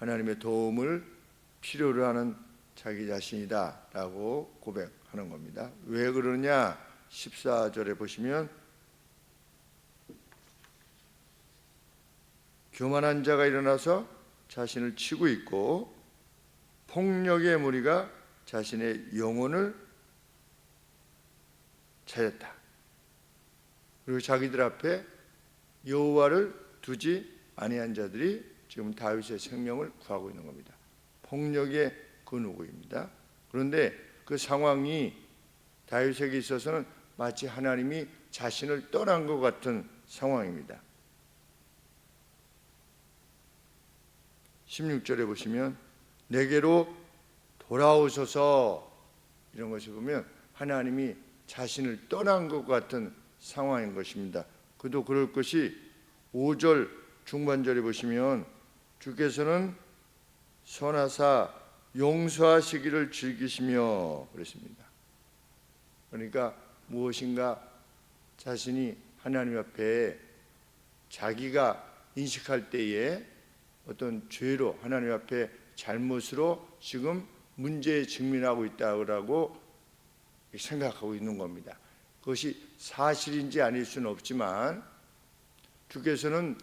하나님의 도움을 필요로 하는 자기 자신이다 라고 고백하는 겁니다. 왜 그러냐? 14절에 보시면 교만한 자가 일어나서 자신을 치고 있고 폭력의 무리가 자신의 영혼을 찾았다. 그리고 자기들 앞에 여호와를 두지 아니한 자들이 지금 다윗의 생명을 구하고 있는 겁니다. 폭력의 그 누구입니다. 그런데 그 상황이 다윗에게 있어서는 마치 하나님이 자신을 떠난 것 같은 상황입니다. 16절에 보시면 내게로 돌아오소서, 이런 것을 보면 하나님이 자신을 떠난 것 같은 상황인 것입니다. 그도 그럴 것이 5절 중반절에 보시면 주께서는 선하사 용서하시기를 즐기시며 그랬습니다. 그러니까 무엇인가 자신이 하나님 앞에 자기가 인식할 때에 어떤 죄로 하나님 앞에 잘못으로 지금 문제에 직면하고 있다고 생각하고 있는 겁니다. 그것이 사실인지 아닐 수는 없지만 주께서는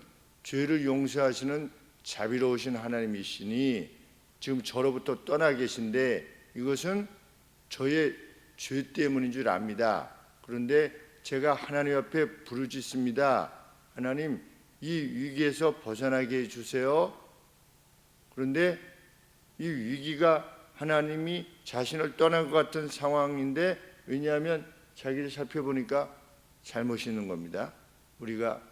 죄를 용서하시는 자비로우신 하나님이시니 지금 저로부터 떠나 계신데 이것은 저의 죄 때문인 줄 압니다. 그런데 제가 하나님 앞에 부르짖습니다. 하나님, 이 위기에서 벗어나게 해주세요. 그런데 이 위기가 하나님이 자신을 떠난 것 같은 상황인데, 왜냐하면 자기를 살펴보니까 잘못이 있는 겁니다. 우리가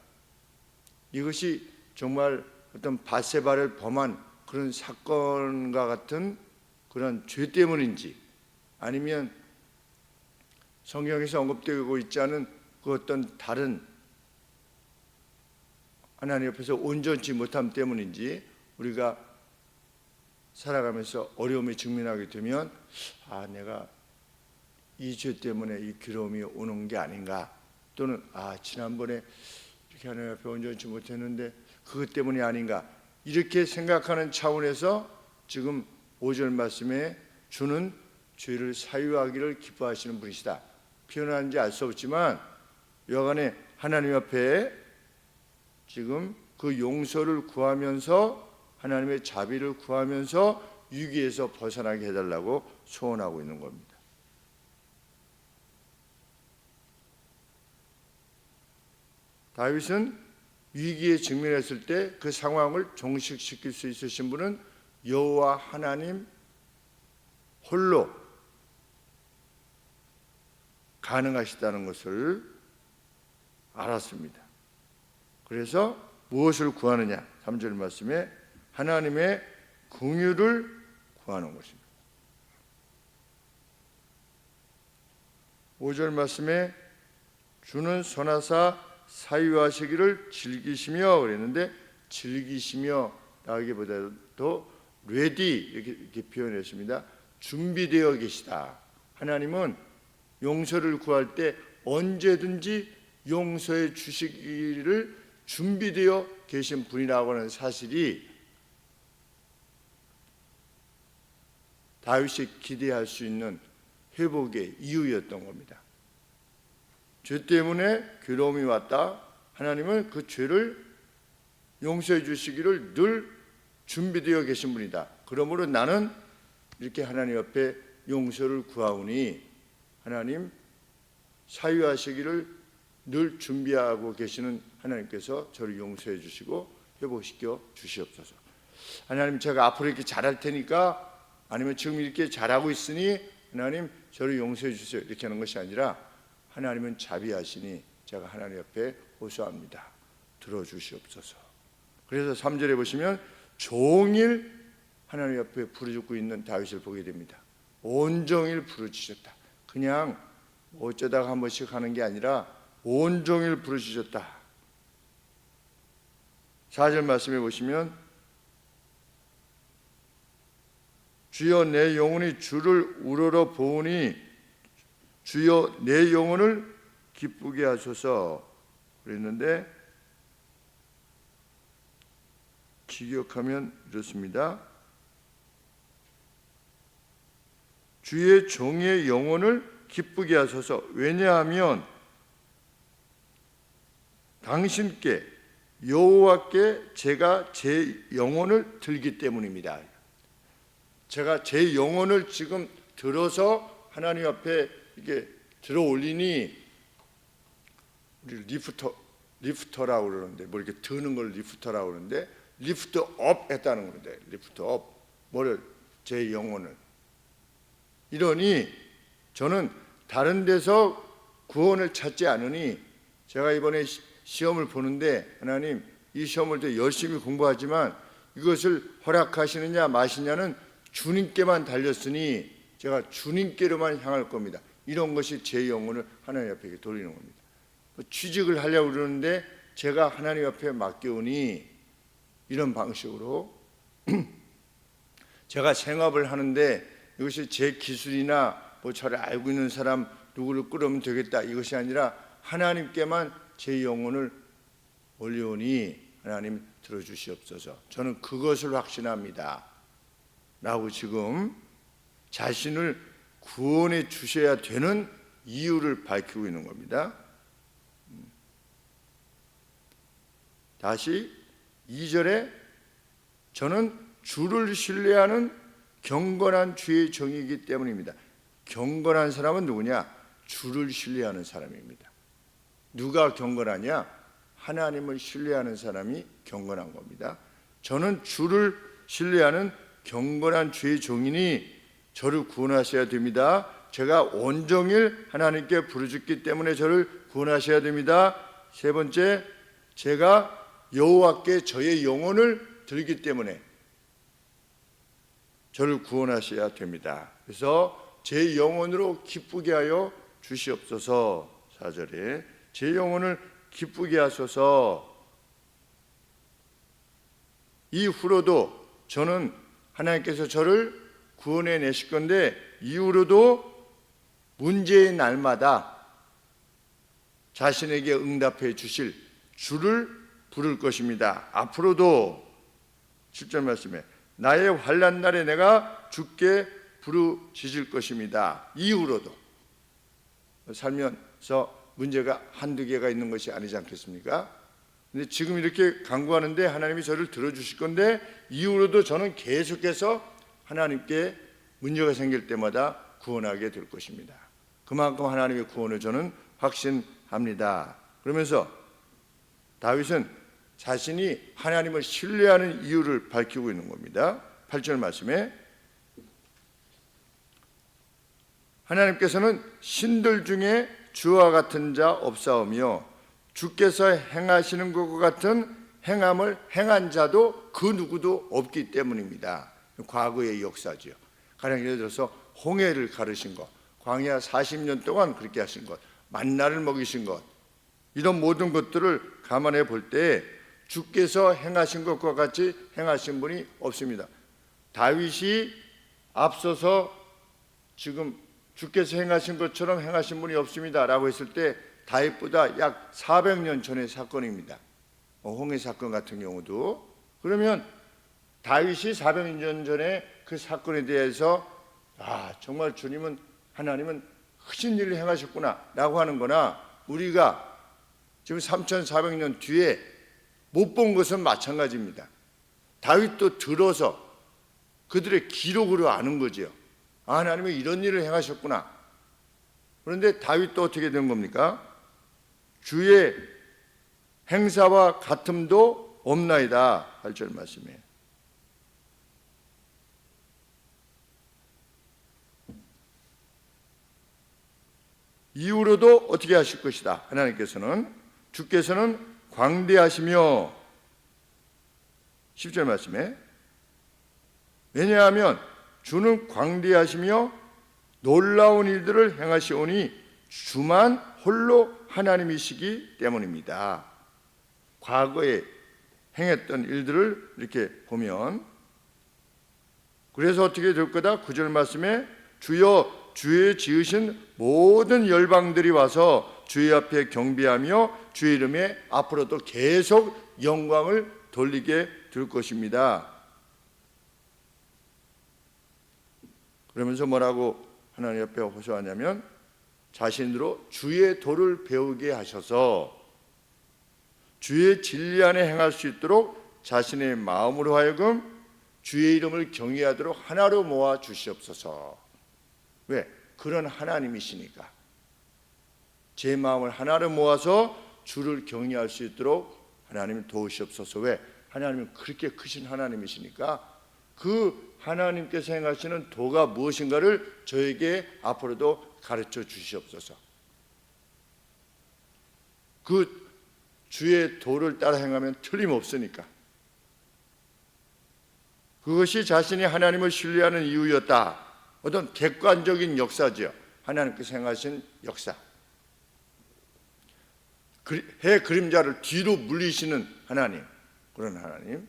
이것이 정말 어떤 밧세바를 범한 그런 사건과 같은 그런 죄 때문인지, 아니면 성경에서 언급되고 있지 않은 그 어떤 다른 하나님 옆에서 온전치 못함 때문인지, 우리가 살아가면서 어려움에 직면하게 되면 내가 이 죄 때문에 이 괴로움이 오는 게 아닌가, 또는 지난번에 이렇게 하나님 앞에 온전치 못했는데 그것 때문이 아닌가, 이렇게 생각하는 차원에서 지금 5절 말씀에 주는 죄를 사유하기를 기뻐하시는 분이시다. 표현하는지 알 수 없지만 여간에 하나님 앞에 지금 그 용서를 구하면서 하나님의 자비를 구하면서 위기에서 벗어나게 해달라고 소원하고 있는 겁니다. 다윗은 위기에 직면했을 때 그 상황을 종식시킬 수 있으신 분은 여호와 하나님 홀로 가능하시다는 것을 알았습니다. 그래서 무엇을 구하느냐? 3절 말씀에 하나님의 긍휼을 구하는 것입니다. 5절 말씀에 주는 선하사 사유하시기를 즐기시며 그랬는데, 즐기시며 라기보다도 ready 이렇게 표현했습니다. 준비되어 계시다. 하나님은 용서를 구할 때 언제든지 용서해 주시기를 준비되어 계신 분이라고 하는 사실이 다윗이 기대할 수 있는 회복의 이유였던 겁니다. 죄 때문에 괴로움이 왔다. 하나님은 그 죄를 용서해 주시기를 늘 준비되어 계신 분이다. 그러므로 나는 이렇게 하나님 앞에 용서를 구하오니 하나님 사유하시기를 늘 준비하고 계시는 하나님께서 저를 용서해 주시고 회복시켜 주시옵소서. 하나님, 제가 앞으로 이렇게 잘할 테니까, 아니면 지금 이렇게 잘하고 있으니 하나님 저를 용서해 주세요, 이렇게 하는 것이 아니라 하나님은 자비하시니 제가 하나님 앞에 호소합니다. 들어주시옵소서. 그래서 3절에 보시면 종일 하나님 앞에 부르짖고 있는 다윗을 보게 됩니다. 온종일 부르짖었다. 그냥 어쩌다가 한 번씩 하는 게 아니라 온종일 부르짖었다. 4절 말씀에 보시면 주여 내 영혼이 주를 우러러 보오니 주여 내 영혼을 기쁘게 하소서 그랬는데, 직역하면 이렇습니다. 주의 종의 영혼을 기쁘게 하소서. 왜냐하면 당신께 여호와께 제가 제 영혼을 들기 때문입니다. 제가 제 영혼을 지금 들어서 하나님 앞에 이게 들어 올리니, 우리 리프터라고 그러는데, 뭐 이렇게 드는 걸 리프터라고 그러는데, 리프트 업 했다는 건데, 리프트 업, 뭐를, 제 영혼을. 이러니 저는 다른 데서 구원을 찾지 않으니, 제가 이번에 시험을 보는데, 하나님 이 시험을 더 열심히 공부하지만 이것을 허락하시느냐 마시냐는 주님께만 달렸으니 제가 주님께로만 향할 겁니다. 이런 것이 제 영혼을 하나님 앞에 돌리는 겁니다. 취직을 하려고 그러는데 제가 하나님 앞에 맡겨오니, 이런 방식으로 제가 생업을 하는데 이것이 제 기술이나 뭐 저를 알고 있는 사람 누구를 끌어오면 되겠다, 이것이 아니라 하나님께만 제 영혼을 올려오니 하나님 들어주시옵소서. 저는 그것을 확신합니다 라고 지금 자신을 구원해 주셔야 되는 이유를 밝히고 있는 겁니다. 다시 2절에 저는 주를 신뢰하는 경건한 주의 종이기 때문입니다. 경건한 사람은 누구냐? 주를 신뢰하는 사람입니다. 누가 경건하냐? 하나님을 신뢰하는 사람이 경건한 겁니다. 저는 주를 신뢰하는 경건한 주의 종이니 저를 구원하셔야 됩니다. 제가 온종일 하나님께 부르짖기 때문에 저를 구원하셔야 됩니다. 세 번째, 제가 여호와께 저의 영혼을 들기 때문에 저를 구원하셔야 됩니다. 그래서 제 영혼으로 기쁘게 하여 주시옵소서. 4절에 제 영혼을 기쁘게 하소서. 이후로도 저는 하나님께서 저를 구원해 내실 건데, 이후로도 문제의 날마다 자신에게 응답해 주실 주를 부를 것입니다. 앞으로도 7절 말씀에 나의 환난 날에 내가 주께 부르짖을 것입니다. 이후로도. 살면서 문제가 한두 개가 있는 것이 아니지 않겠습니까? 근데 지금 이렇게 간구하는데 하나님이 저를 들어주실 건데, 이후로도 저는 계속해서 하나님께 문제가 생길 때마다 구원하게 될 것입니다. 그만큼 하나님의 구원을 저는 확신합니다. 그러면서 다윗은 자신이 하나님을 신뢰하는 이유를 밝히고 있는 겁니다. 8절 말씀에 하나님께서는 신들 중에 주와 같은 자 없사오며 주께서 행하시는 것과 같은 행함을 행한 자도 그 누구도 없기 때문입니다. 과거의 역사죠. 가령 예를 들어서 홍해를 가르신 것, 광야 40년 동안 그렇게 하신 것, 만나를 먹이신 것, 이런 모든 것들을 감안해 볼 때 주께서 행하신 것과 같이 행하신 분이 없습니다. 다윗이 앞서서 지금 주께서 행하신 것처럼 행하신 분이 없습니다 라고 했을 때 다윗보다 약 400년 전의 사건입니다. 홍해 사건 같은 경우도. 그러면 다윗이 400년 전에 그 사건에 대해서 정말 주님은, 하나님은 크신 일을 행하셨구나 라고 하는 거나, 우리가 지금 3400년 뒤에 못 본 것은 마찬가지입니다. 다윗도 들어서 그들의 기록으로 아는 거죠. 하나님이 이런 일을 행하셨구나. 그런데 다윗도 어떻게 된 겁니까? 주의 행사와 같음도 없나이다. 8절 말씀에 이후로도 어떻게 하실 것이다. 하나님께서는, 주께서는 광대하시며, 10절 말씀에 왜냐하면 주는 광대하시며 놀라운 일들을 행하시오니 주만 홀로 하나님이시기 때문입니다. 과거에 행했던 일들을 이렇게 보면, 그래서 어떻게 될 거다? 9절 말씀에 주여 주의 지으신 모든 열방들이 와서 주의 앞에 경배하며 주의 이름에 앞으로도 계속 영광을 돌리게 줄 것입니다. 그러면서 뭐라고 하나님 앞에 호소하냐면 자신으로 주의 도를 배우게 하셔서 주의 진리 안에 행할 수 있도록 자신의 마음으로 하여금 주의 이름을 경외하도록 하나로 모아 주시옵소서. 왜? 그런 하나님이시니까. 제 마음을 하나로 모아서 주를 경외할 수 있도록 하나님 도우시옵소서. 왜? 하나님은 그렇게 크신 하나님이시니까 그 하나님께서 행하시는 도가 무엇인가를 저에게 앞으로도 가르쳐 주시옵소서. 그 주의 도를 따라 행하면 틀림없으니까. 그것이 자신이 하나님을 신뢰하는 이유였다. 어떤 객관적인 역사죠. 하나님께서 행하신 역사. 해 그림자를 뒤로 물리시는 하나님, 그런 하나님.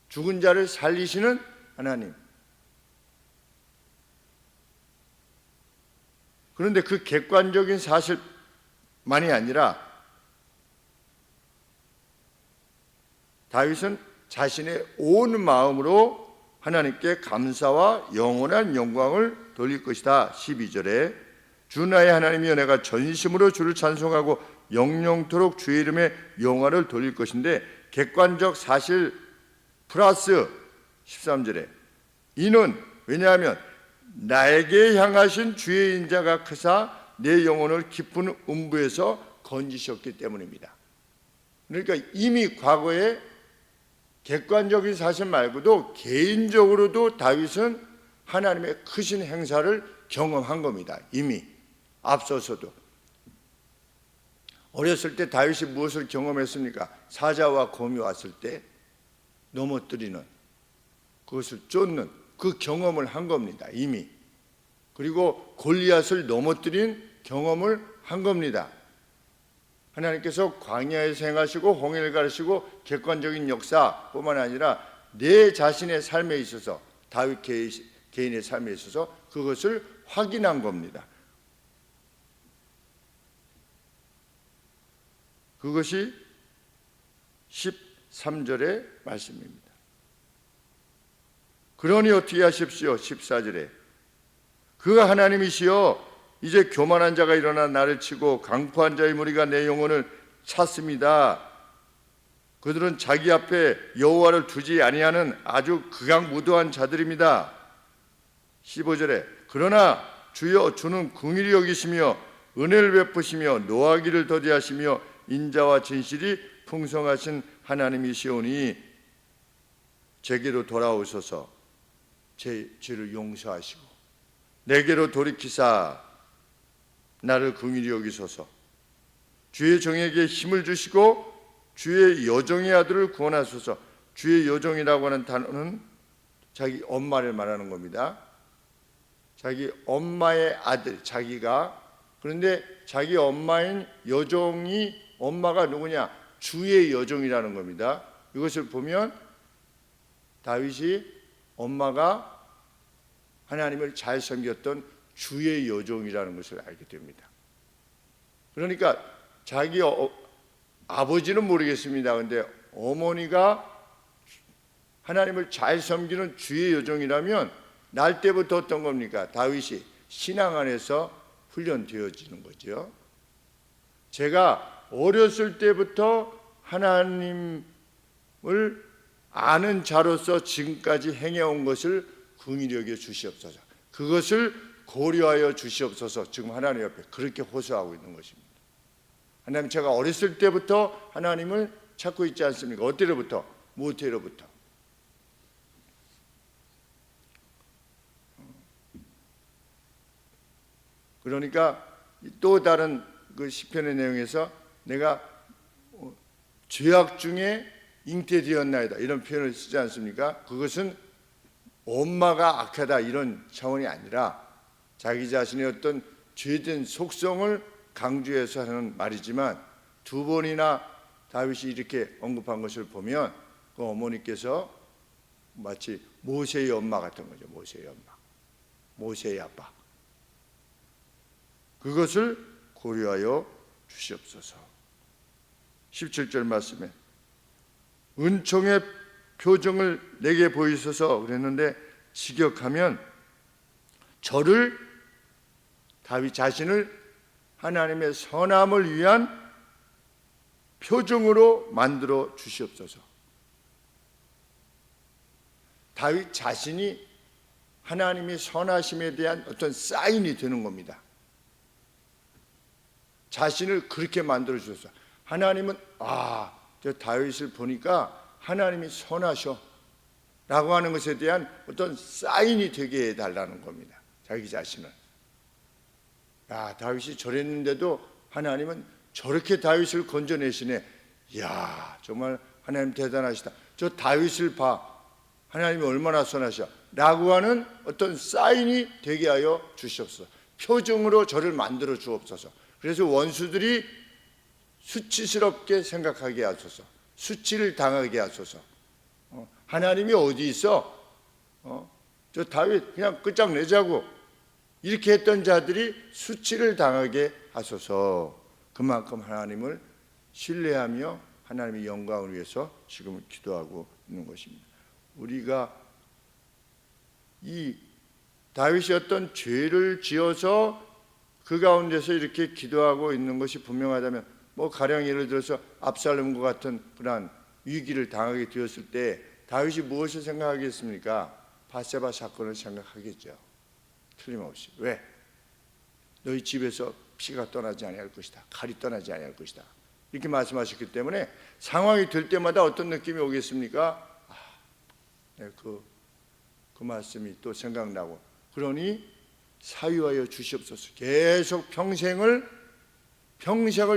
죽은 자를 살리시는 하나님. 그런데 그 객관적인 사실만이 아니라 다윗은 자신의 온 마음으로 하나님께 감사와 영원한 영광을 돌릴 것이다. 12절에 주 나의 하나님이여 내가 전심으로 주를 찬송하고 영영토록 주의 이름의 영화를 돌릴 것인데 객관적 사실 플러스 13절에 이는 왜냐하면 나에게 향하신 주의 인자가 크사 내 영혼을 깊은 음부에서 건지셨기 때문입니다. 그러니까 이미 과거에 객관적인 사실 말고도 개인적으로도 다윗은 하나님의 크신 행사를 경험한 겁니다. 이미 앞서서도. 어렸을 때 다윗이 무엇을 경험했습니까? 사자와 곰이 왔을 때 넘어뜨리는, 그것을 쫓는 그 경험을 한 겁니다. 이미. 그리고 골리앗을 넘어뜨린 경험을 한 겁니다. 하나님께서 광야에서 행하시고 홍해를 가르시고 객관적인 역사뿐만 아니라 내 자신의 삶에 있어서 다윗 개인의 삶에 있어서 그것을 확인한 겁니다. 그것이 13절의 말씀입니다. 그러니 어떻게 하십시오? 14절에 그가 하나님이시여 이제 교만한 자가 일어나 나를 치고 강포한 자의 무리가 내 영혼을 찾습니다. 그들은 자기 앞에 여호와를 두지 아니하는 아주 극악무도한 자들입니다. 15절에 그러나 주여 주는 긍휼히 여기시며 은혜를 베푸시며 노하기를 더디하시며 인자와 진실이 풍성하신 하나님이시오니 제게로 돌아오소서. 제 죄를 용서하시고 내게로 돌이키사 나를 긍휼히 여기소서. 주의 종에게 힘을 주시고 주의 여종의 아들을 구원하소서. 주의 여종이라고 하는 단어는 자기 엄마를 말하는 겁니다. 자기 엄마의 아들, 자기가. 그런데 자기 엄마인 여종이 엄마가 누구냐? 주의 여종이라는 겁니다. 이것을 보면 다윗이 엄마가 하나님을 잘 섬겼던 주의 여종이라는 것을 알게 됩니다. 그러니까 자기 아버지는 모르겠습니다. 그런데 어머니가 하나님을 잘 섬기는 주의 여종이라면 날 때부터 어떤 겁니까? 다윗이 신앙 안에서 훈련되어지는 거죠. 제가 어렸을 때부터 하나님을 아는 자로서 지금까지 행해온 것을 긍휼히 여겨 주시옵소서. 그것을 고려하여 주시옵소서. 지금 하나님 앞에 그렇게 호소하고 있는 것입니다. 하나님, 제가 어렸을 때부터 하나님을 찾고 있지 않습니까? 어때로부터? 모태로부터. 그러니까 또 다른 그 시편의 내용에서 내가 죄악 중에 잉태되었나이다 이런 표현을 쓰지 않습니까? 그것은 엄마가 악하다 이런 차원이 아니라 자기 자신의 어떤 죄된 속성을 강조해서 하는 말이지만 두 번이나 다윗이 이렇게 언급한 것을 보면 그 어머니께서 마치 모세의 엄마 같은 거죠. 모세의 엄마, 모세의 아빠. 그것을 고려하여 주시옵소서. 17절 말씀에 은총의 표정을 내게 보이소서 그랬는데 직역하면 저를, 다윗 자신을 하나님의 선함을 위한 표정으로 만들어 주시옵소서. 다윗 자신이 하나님의 선하심에 대한 어떤 사인이 되는 겁니다. 자신을 그렇게 만들어 주셨어요. 하나님은 저 다윗을 보니까 하나님이 선하셔 라고 하는 것에 대한 어떤 사인이 되게 해달라는 겁니다. 자기 자신을. 다윗이 저랬는데도 하나님은 저렇게 다윗을 건져내시네. 정말 하나님 대단하시다. 저 다윗을 봐. 하나님이 얼마나 선하셔 라고 하는 어떤 사인이 되게 하여 주시옵소서. 표정으로 저를 만들어 주옵소서. 그래서 원수들이 수치스럽게 생각하게 하소서. 수치를 당하게 하소서. 하나님이 어디 있어? 저 다윗 그냥 끝장내자고 이렇게 했던 자들이 수치를 당하게 하소서. 그만큼 하나님을 신뢰하며 하나님의 영광을 위해서 지금 기도하고 있는 것입니다. 우리가 이 다윗이 어떤 죄를 지어서 그 가운데서 이렇게 기도하고 있는 것이 분명하다면, 가령 예를 들어서 압살롬과 같은 그러한 위기를 당하게 되었을 때 다윗이 무엇을 생각하겠습니까? 바세바 사건을 생각하겠죠. 틀림없이. 왜? 너희 집에서 피가 떠나지 아니할 것이다. 칼이 떠나지 아니할 것이다. 이렇게 말씀하셨기 때문에 상황이 될 때마다 어떤 느낌이 오겠습니까? 그 말씀이 또 생각나고, 그러니 사유하여 주시옵소서. 계속 평생을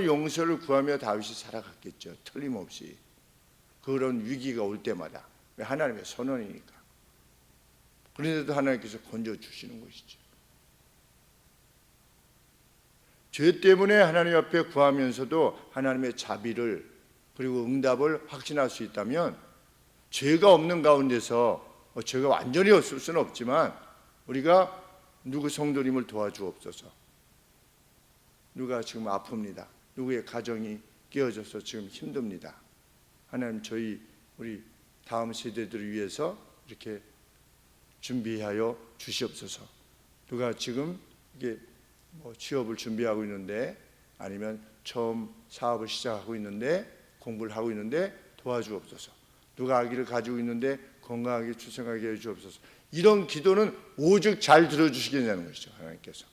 용서를 구하며 다윗이 살아갔겠죠. 틀림없이. 그런 위기가 올 때마다. 왜? 하나님의 선언이니까. 그런데도 하나님께서 건져주시는 것이죠. 죄 때문에 하나님 앞에 구하면서도 하나님의 자비를 그리고 응답을 확신할 수 있다면, 죄가 없는 가운데서 죄가 완전히 없을 수는 없지만 우리가 누구 성도님을 도와주옵소서. 누가 지금 아픕니다. 누구의 가정이 깨어져서 지금 힘듭니다. 하나님, 우리 다음 세대들을 위해서 이렇게 준비하여 주시옵소서. 누가 지금 이게 취업을 준비하고 있는데, 아니면 처음 사업을 시작하고 있는데, 공부를 하고 있는데 도와주옵소서. 누가 아기를 가지고 있는데 건강하게 출생하게 해 주옵소서. 이런 기도는 오직 잘 들어주시겠냐는 것이죠. 하나님께서.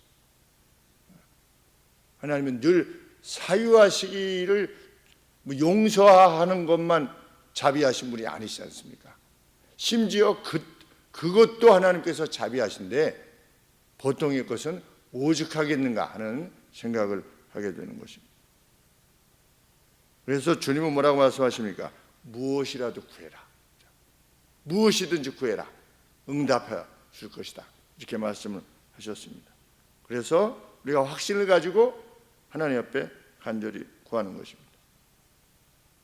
하나님은 늘 사유하시기를 용서하는 것만 자비하신 분이 아니시지 않습니까? 심지어 그것도 하나님께서 자비하신데 보통의 것은 오죽하겠는가 하는 생각을 하게 되는 것입니다. 그래서 주님은 뭐라고 말씀하십니까? 무엇이라도 구해라. 무엇이든지 구해라. 응답해 줄 것이다. 이렇게 말씀을 하셨습니다. 그래서 우리가 확신을 가지고 하나님 앞에 간절히 구하는 것입니다.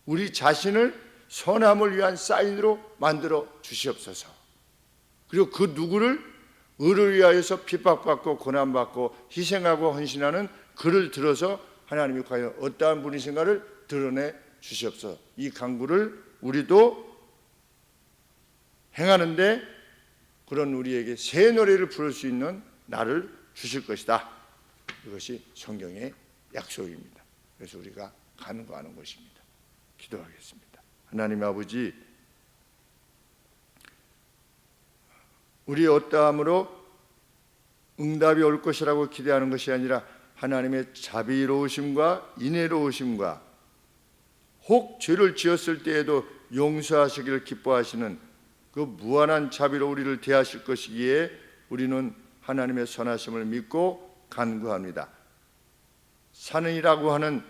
우리 자신을 선함을 위한 사인으로 만들어 주시옵소서. 그리고 그 누구를 의를 위하여서 핍박받고 고난받고 희생하고 헌신하는 그를 들어서 하나님이 과연 어떠한 분이신가를 드러내 주시옵소서. 이 간구를 우리도 행하는데 그런 우리에게 새 노래를 부를 수 있는 날을 주실 것이다. 이것이 성경의 약속입니다. 그래서 우리가 간구하는 것입니다. 기도하겠습니다. 하나님 아버지, 우리의 어떠함으로 응답이 올 것이라고 기대하는 것이 아니라 하나님의 자비로우심과 인애로우심과 혹 죄를 지었을 때에도 용서하시기를 기뻐하시는 그 무한한 자비로 우리를 대하실 것이기에 우리는 하나님의 선하심을 믿고 간구합니다. 산이라고 하는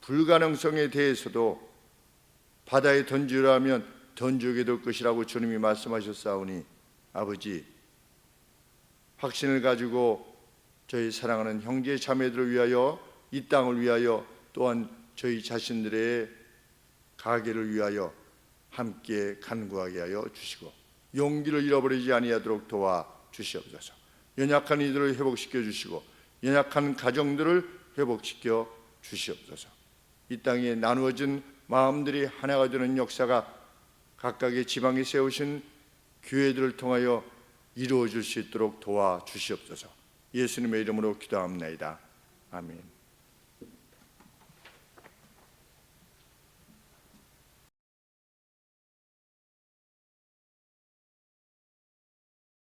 불가능성에 대해서도 바다에 던지라 하면 던지게 될 것이라고 주님이 말씀하셨사오니 아버지, 확신을 가지고 저희 사랑하는 형제 자매들을 위하여, 이 땅을 위하여, 또한 저희 자신들의 가게를 위하여 함께 간구하게 하여 주시고 용기를 잃어버리지 아니하도록 도와 주시옵소서. 연약한 이들을 회복시켜 주시고 연약한 가정들을 회복시켜 주시옵소서. 이 땅에 나누어진 마음들이 하나가 되는 역사가 각각의 지방에 세우신 교회들을 통하여 이루어질 수 있도록 도와주시옵소서. 예수님의 이름으로 기도합니다. 아멘.